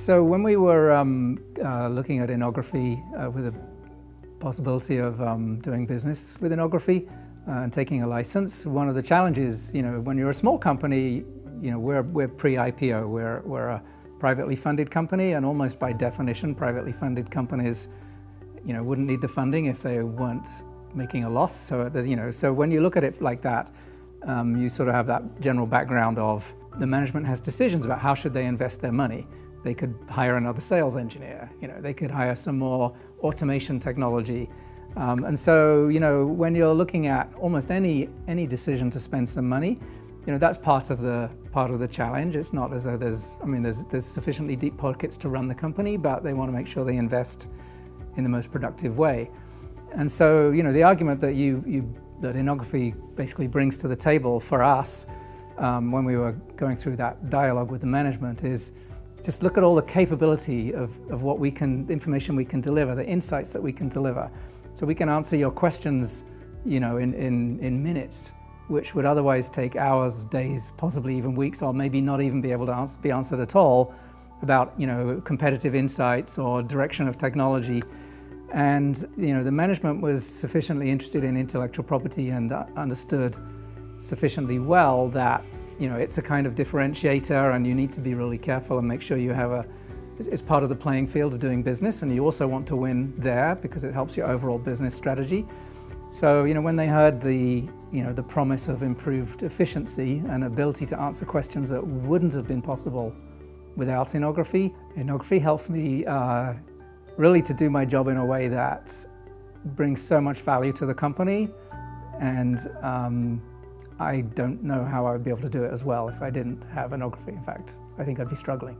So when we were looking at Innography with the possibility of doing business with Innography and taking a license, one of the challenges, when you're a small company, we're pre-IPO, we're a privately funded company, and almost by definition, privately funded companies, wouldn't need the funding if they weren't making a loss. So when you look at it like that, you sort of have that general background of the management has decisions about how should they invest their money. They could hire another sales engineer, they could hire some more automation technology. And so, when you're looking at almost any decision to spend some money, that's part of the challenge. It's not as though there's sufficiently deep pockets to run the company, but they want to make sure they invest in the most productive way. And so, the argument that that Innography basically brings to the table for us when we were going through that dialogue with the management is just look at all the capability of what information we can deliver, the insights that we can deliver. So we can answer your questions, in minutes, which would otherwise take hours, days, possibly even weeks, or maybe not even be able to be answered at all about, competitive insights or direction of technology. And, the management was sufficiently interested in intellectual property and understood sufficiently well that, it's a kind of differentiator, and you need to be really careful and make sure you have it's part of the playing field of doing business, and you also want to win there because it helps your overall business strategy. So, when they heard the promise of improved efficiency and ability to answer questions that wouldn't have been possible without Innography, Innography helps me really to do my job in a way that brings so much value to the company, and I don't know how I would be able to do it as well if I didn't have Innography. In fact, I think I'd be struggling.